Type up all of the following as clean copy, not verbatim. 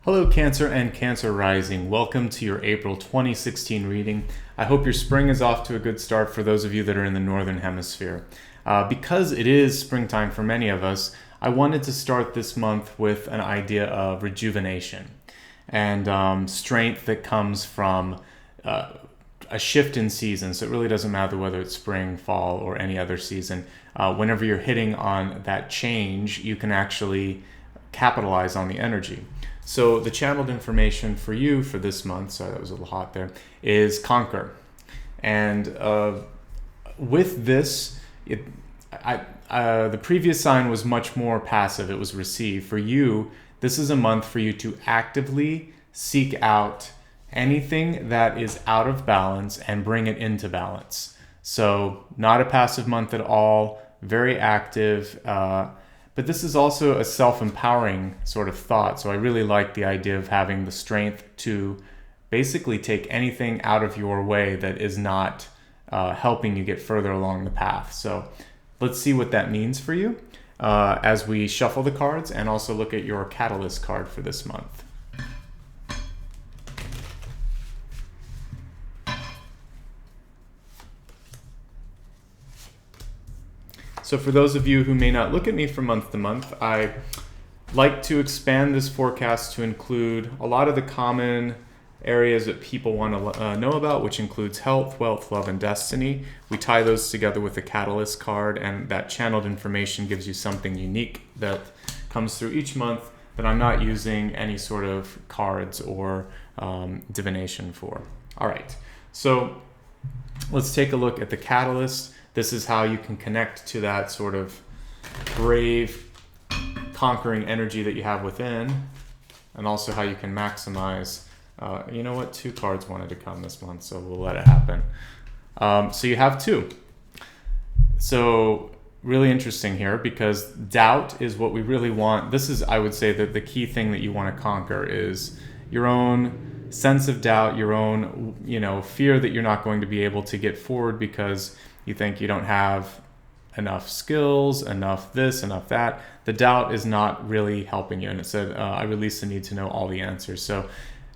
Hello, Cancer and Cancer Rising. Welcome to your April 2016 reading. I hope your spring is off to a good start for those of you that are in the Northern Hemisphere. Because it is springtime for many of us, I wanted to start this month with an idea of rejuvenation and strength that comes from a shift in season. So it really doesn't matter whether it's spring, fall, or any other season. Whenever you're hitting on that change, you can actually capitalize on the energy. So the channeled information for you for this month, sorry that was a little hot there, is conquer. And with this, the previous sign was much more passive. It was receive. For you, this is a month for you to actively seek out anything that is out of balance and bring it into balance. So not a passive month at all, very active. But this is also a self-empowering sort of thought. So I really like the idea of having the strength to basically take anything out of your way that is not helping you get further along the path. So let's see what that means for you as we shuffle the cards and also look at your catalyst card for this month. So for those of you who may not look at me from month to month, I like to expand this forecast to include a lot of the common areas that people want to know about, which includes health, wealth, love, and destiny. We tie those together with the catalyst card, and that channeled information gives you something unique that comes through each month that I'm not using any sort of cards or divination for. All right, so let's take a look at the catalyst. This is how you can connect to that sort of brave, conquering energy that you have within, and also how you can maximize. You know what? 2 cards wanted to come this month, so we'll let it happen. So you have 2. So really interesting here because doubt is what we really want. This is, I would say, that the key thing that you want to conquer is your own sense of doubt, your own, fear that you're not going to be able to get forward because you think you don't have enough skills, enough this, enough that. The doubt is not really helping you. And it said, I release the need to know all the answers. So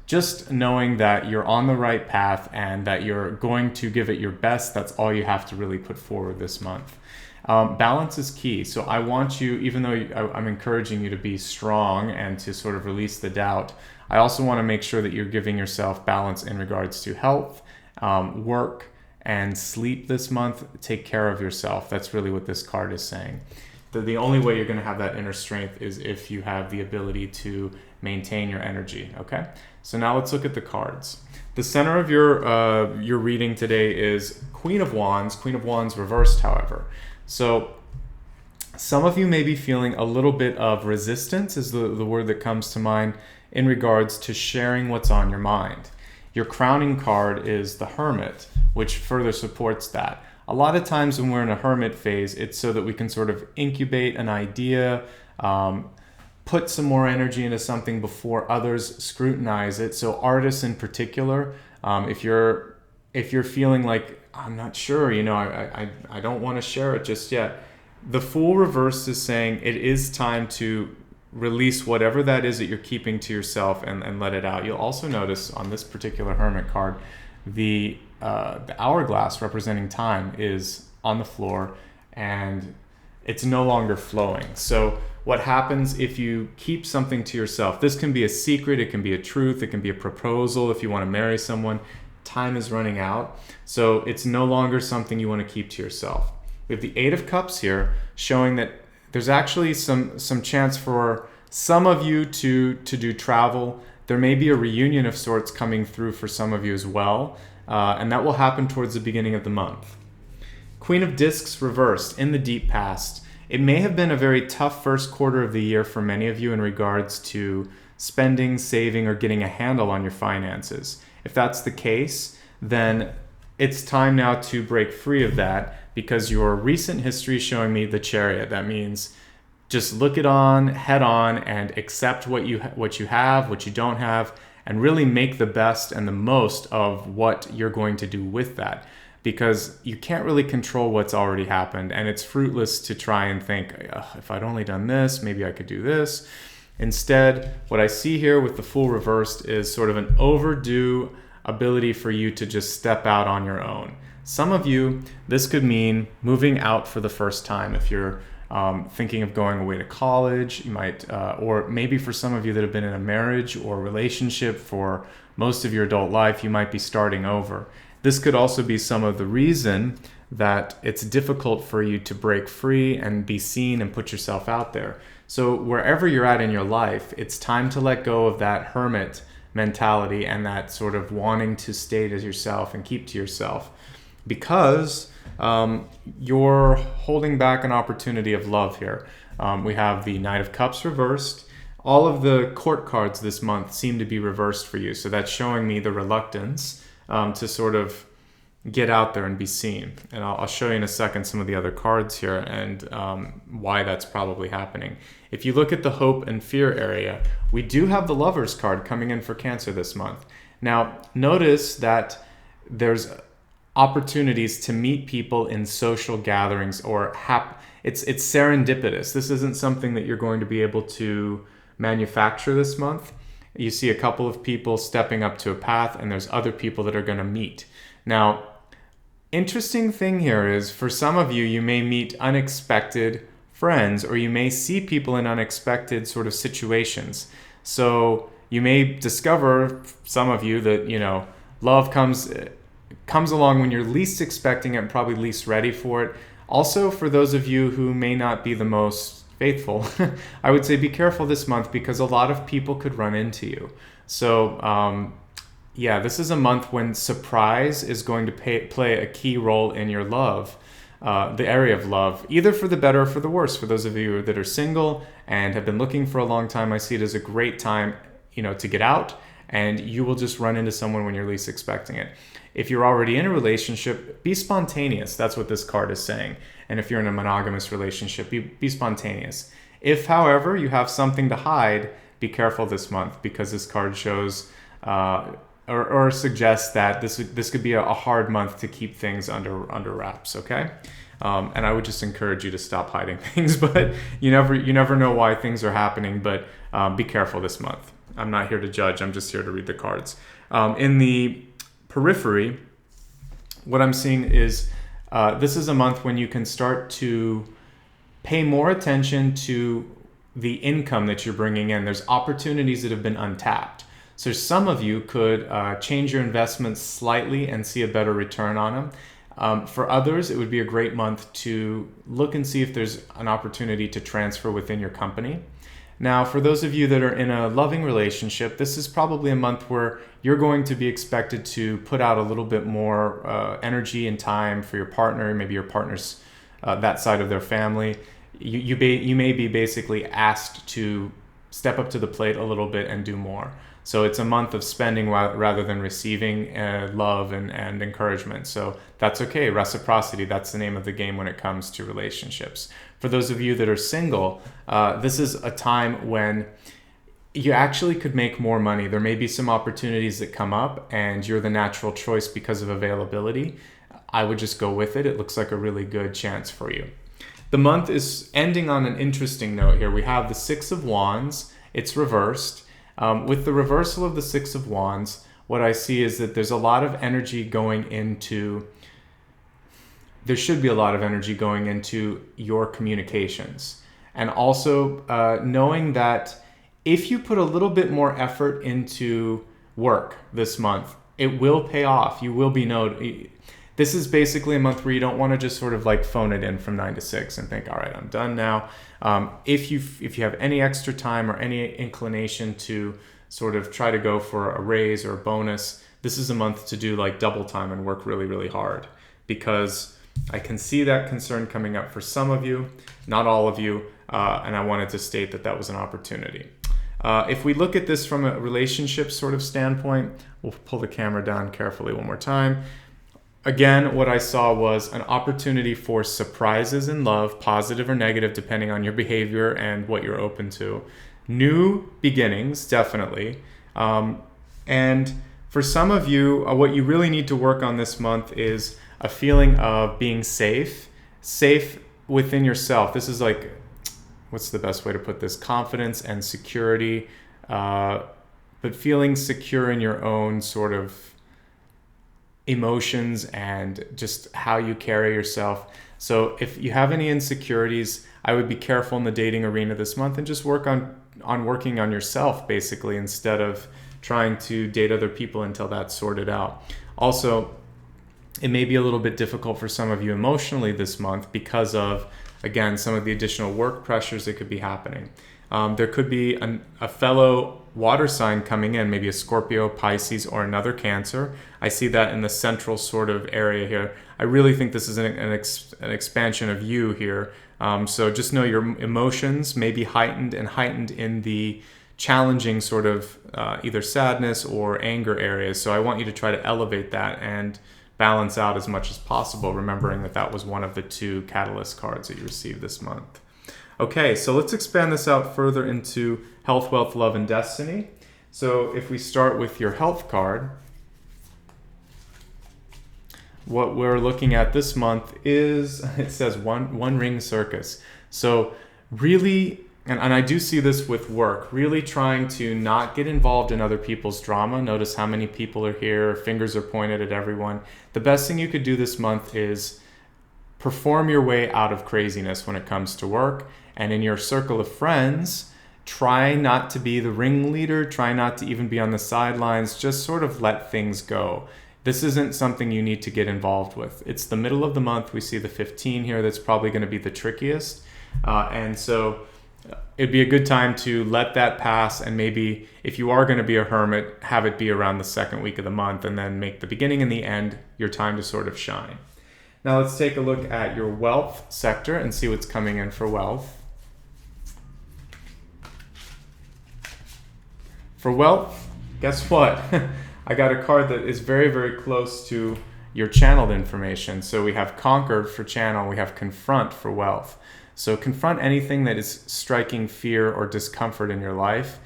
just knowing that you're on the right path and that you're going to give it your best, that's all you have to really put forward this month. Balance is key. So I want you, even though I'm encouraging you to be strong and to sort of release the doubt, I also want to make sure that you're giving yourself balance in regards to health, work, and sleep this month. Take care of yourself. That's really what this card is saying. The only way you're going to have that inner strength is if you have the ability to maintain your energy. Okay, so now let's look at the cards. The center of your reading today is Queen of Wands reversed, however. So some of you may be feeling a little bit of resistance is the word that comes to mind in regards to sharing what's on your mind. Your crowning card is the Hermit, which further supports that. A lot of times when we're in a hermit phase, it's so that we can sort of incubate an idea, put some more energy into something before others scrutinize it. So artists in particular, if you're feeling like, I'm not sure, I don't want to share it just yet. The Fool reverse is saying it is time to release whatever that is that you're keeping to yourself and let it out. You'll also notice on this particular Hermit card, the hourglass representing time is on the floor and it's no longer flowing. So what happens if you keep something to yourself? This can be a secret, it can be a truth, it can be a proposal if you want to marry someone. Time is running out, so it's no longer something you want to keep to yourself. We have the 8 of Cups here showing that there's actually some chance for some of you to do travel. There may be a reunion of sorts coming through for some of you as well, and that will happen towards the beginning of the month. Queen of Discs reversed in the deep past. It may have been a very tough first quarter of the year for many of you in regards to spending, saving, or getting a handle on your finances. If that's the case, then it's time now to break free of that because your recent history is showing me the Chariot. That means just look it on, head on, and accept what you have, what you don't have, and really make the best and the most of what you're going to do with that. Because you can't really control what's already happened, and it's fruitless to try and think, if I'd only done this, maybe I could do this. Instead, what I see here with the Fool reversed is sort of an overdue ability for you to just step out on your own. Some of you, this could mean moving out for the first time. If you're thinking of going away to college, you might, or maybe for some of you that have been in a marriage or relationship for most of your adult life, you might be starting over. This could also be some of the reason that it's difficult for you to break free and be seen and put yourself out there. So wherever you're at in your life, it's time to let go of that hermit mentality and that sort of wanting to stay to yourself and keep to yourself, because you're holding back an opportunity of love here. We have the Knight of Cups reversed. All of the court cards this month seem to be reversed for you. So that's showing me the reluctance to sort of get out there and be seen. And I'll show you in a second some of the other cards here and why that's probably happening. If you look at the hope and fear area, we do have the Lovers card coming in for Cancer this month. Now, notice that there's opportunities to meet people in social gatherings, or it's serendipitous. This isn't something that you're going to be able to manufacture this month. You see a couple of people stepping up to a path, and there's other people that are going to meet. Now, interesting thing here is, for some of you, you may meet unexpected friends, or you may see people in unexpected sort of situations. So you may discover, some of you, that, you know, love comes along when you're least expecting it and probably least ready for it. Also, for those of you who may not be the most faithful, I would say be careful this month, because a lot of people could run into you. So yeah, this is a month when surprise is going to play a key role in your love, the area of love, either for the better or for the worse. For those of you that are single and have been looking for a long time, I see it as a great time, you know, to get out, and you will just run into someone when you're least expecting it. If you're already in a relationship, be spontaneous. That's what this card is saying. And if you're in a monogamous relationship, be spontaneous. If, however, you have something to hide, be careful this month, because this card shows or suggests that this could be a hard month to keep things under wraps. Okay, and I would just encourage you to stop hiding things. But you never know why things are happening. But be careful this month. I'm not here to judge. I'm just here to read the cards. In the periphery, what I'm seeing is this is a month when you can start to pay more attention to the income that you're bringing in. There's opportunities that have been untapped. So some of you could change your investments slightly and see a better return on them. For others, it would be a great month to look and see if there's an opportunity to transfer within your company. Now, for those of you that are in a loving relationship, this is probably a month where you're going to be expected to put out a little bit more energy and time for your partner, maybe your partner's that side of their family. You may be basically asked to step up to the plate a little bit and do more. So it's a month of spending rather than receiving love and encouragement. So that's okay. Reciprocity, that's the name of the game when it comes to relationships. For those of you that are single, this is a time when you actually could make more money. There may be some opportunities that come up and you're the natural choice because of availability. I would just go with it. It looks like a really good chance for you. The month is ending on an interesting note here. We have the Six of Wands. It's reversed. With the reversal of the Six of Wands, what I see is that there's a lot of energy going into, there should be a lot of energy going into your communications. And also knowing that if you put a little bit more effort into work this month, it will pay off. You will be noted. This is basically a month where you don't want to just sort of like phone it in from 9 to 6 and think, all right, I'm done now. If you have any extra time or any inclination to sort of try to go for a raise or a bonus, this is a month to do like double time and work really, really hard, because I can see that concern coming up for some of you, not all of you, and I wanted to state that that was an opportunity. If we look at this from a relationship sort of standpoint, we'll pull the camera down carefully one more time. Again, what I saw was an opportunity for surprises in love, positive or negative, depending on your behavior and what you're open to. New beginnings, definitely. And for some of you, what you really need to work on this month is a feeling of being safe within yourself. This is like, what's the best way to put this? Confidence and security, but feeling secure in your own sort of emotions and just how you carry yourself. So if you have any insecurities, I would be careful in the dating arena this month and just work on working on yourself, basically, instead of trying to date other people until that's sorted out. Also, it may be a little bit difficult for some of you emotionally this month because of, again, some of the additional work pressures that could be happening. There could be a fellow water sign coming in, maybe a Scorpio, Pisces, or another Cancer. I see that in the central sort of area here. I really think this is an expansion of you here. So just know your emotions may be heightened in the challenging sort of either sadness or anger areas. So I want you to try to elevate that and balance out as much as possible, remembering that that was one of the 2 catalyst cards that you received this month. Okay, so let's expand this out further into health, wealth, love, and destiny. So if we start with your health card, what we're looking at this month is, it says one ring circus. So really, and I do see this with work, really trying to not get involved in other people's drama. Notice how many people are here, fingers are pointed at everyone. The best thing you could do this month is perform your way out of craziness when it comes to work. And in your circle of friends, try not to be the ringleader, try not to even be on the sidelines, just sort of let things go. This isn't something you need to get involved with. It's the middle of the month. We see the 15 here. That's probably going to be the trickiest. And so it'd be a good time to let that pass, and maybe if you are going to be a hermit, have it be around the second week of the month, and then make the beginning and the end your time to sort of shine. Now let's take a look at your wealth sector and see what's coming in for wealth. For wealth, guess what? I got a card that is very, very close to your channeled information. So we have conquered for channel, we have confront for wealth. So confront anything that is striking fear or discomfort in your life.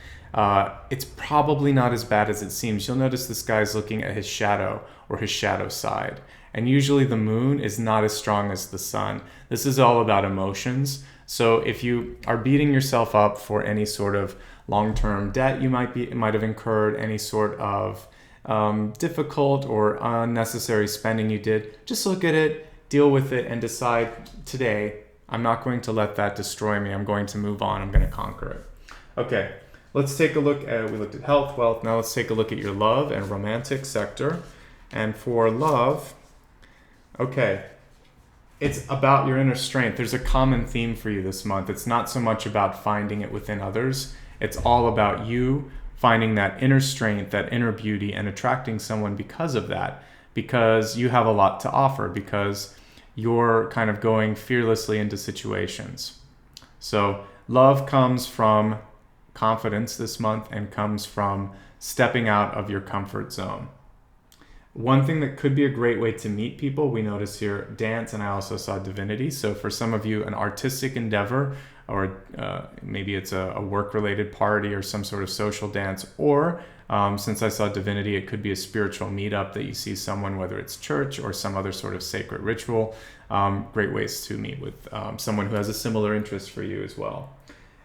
It's probably not as bad as it seems. You'll notice this guy's looking at his shadow or his shadow side. And usually the moon is not as strong as the sun. This is all about emotions. So if you are beating yourself up for any sort of long-term debt you might have incurred, any sort of difficult or unnecessary spending you did, just look at it, deal with it, and decide today, I'm not going to let that destroy me. I'm going to move on. I'm going to conquer it. Okay, let's take a look at, we looked at health, wealth. Now let's take a look at your love and romantic sector. And for love, okay, it's about your inner strength. There's a common theme for you this month. It's not so much about finding it within others. It's all about you finding that inner strength, that inner beauty, and attracting someone because of that, because you have a lot to offer, because you're kind of going fearlessly into situations. So love comes from confidence this month and comes from stepping out of your comfort zone. One thing that could be a great way to meet people, we notice here dance, and I also saw divinity. So for some of you, an artistic endeavor, or maybe it's a work-related party or some sort of social dance, or since I saw divinity, it could be a spiritual meetup that you see someone, whether it's church or some other sort of sacred ritual. Great ways to meet with someone who has a similar interest for you as well.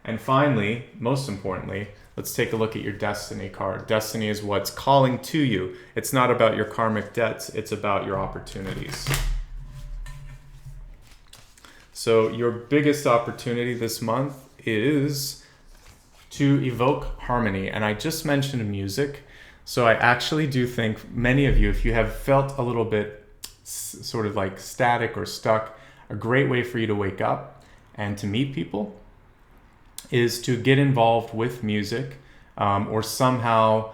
And finally, most importantly, let's take a look at your destiny card. Destiny is what's calling to you. It's not about your karmic debts, it's about your opportunities. So your biggest opportunity this month is to evoke harmony. And I just mentioned music. So I actually do think many of you, if you have felt a little bit sort of like static or stuck, a great way for you to wake up and to meet people is to get involved with music, or somehow,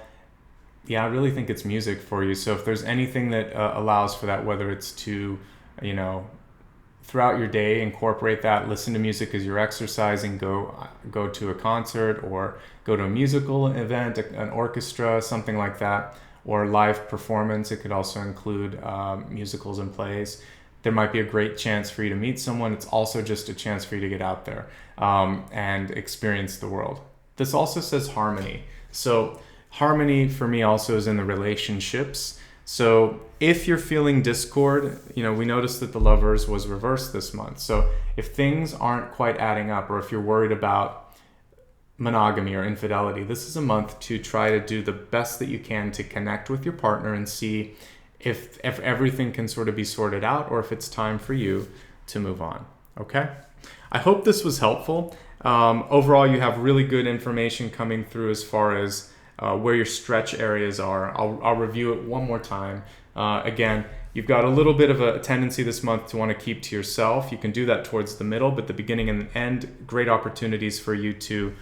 I really think it's music for you. So if there's anything that allows for that, whether it's to, throughout your day, incorporate that, listen to music as you're exercising, go to a concert or go to a musical event, an orchestra, something like that, or live performance. It could also include musicals and plays. There might be a great chance for you to meet someone. It's also just a chance for you to get out there and experience the world. This also says harmony. So harmony for me also is in the relationships. So if you're feeling discord, we noticed that the Lovers was reversed this month. So if things aren't quite adding up, or if you're worried about monogamy or infidelity, this is a month to try to do the best that you can to connect with your partner and see if everything can sort of be sorted out, or if it's time for you to move on. Okay? I hope this was helpful. Overall, you have really good information coming through as far as where your stretch areas are. I'll review it one more time. Again, you've got a little bit of a tendency this month to want to keep to yourself. You can do that towards the middle, but the beginning and the end, great opportunities for you to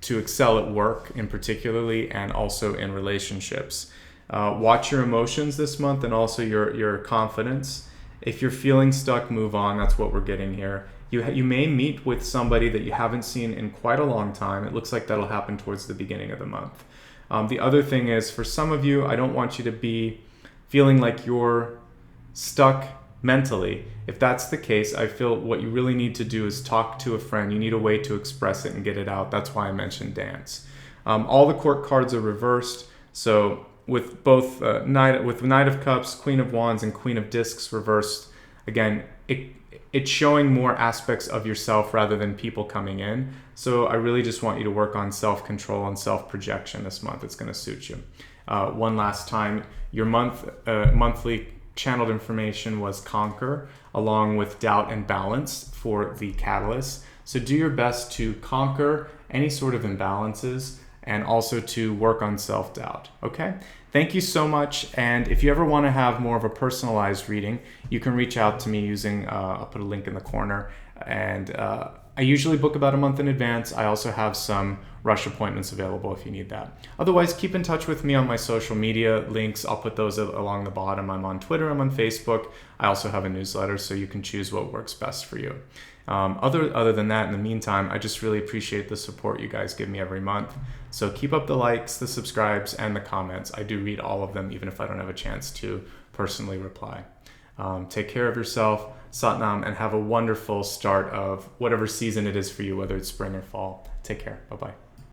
excel at work in particularly, and also in relationships. Watch your emotions this month, and also your confidence. If you're feeling stuck, move on. That's what we're getting here. You may meet with somebody that you haven't seen in quite a long time. It looks like that'll happen towards the beginning of the month. The other thing is, for some of you, I don't want you to be feeling like you're stuck mentally. If that's the case, I feel what you really need to do is talk to a friend. You need a way to express it and get it out. That's why I mentioned dance. All the court cards are reversed. So with both Knight of Cups, Queen of Wands, and Queen of Discs reversed, again, it's showing more aspects of yourself rather than people coming in. So I really just want you to work on self-control and self-projection this month. It's going to suit you. One last time, your monthly channeled information was Conquer, along with Doubt and Balance for the Catalyst. So do your best to conquer any sort of imbalances, and also to work on self-doubt. Okay? Thank you so much. And if you ever want to have more of a personalized reading, you can reach out to me using, I'll put a link in the corner. And I usually book about a month in advance. I also have some rush appointments available if you need that. Otherwise, keep in touch with me on my social media links. I'll put those along the bottom. I'm on Twitter, I'm on Facebook. I also have a newsletter, so you can choose what works best for you. Other than that, in the meantime, I just really appreciate the support you guys give me every month. So keep up the likes, the subscribes, and the comments. I do read all of them, even if I don't have a chance to personally reply. Take care of yourself, Satnam, and have a wonderful start of whatever season it is for you, whether it's spring or fall. Take care. Bye-bye.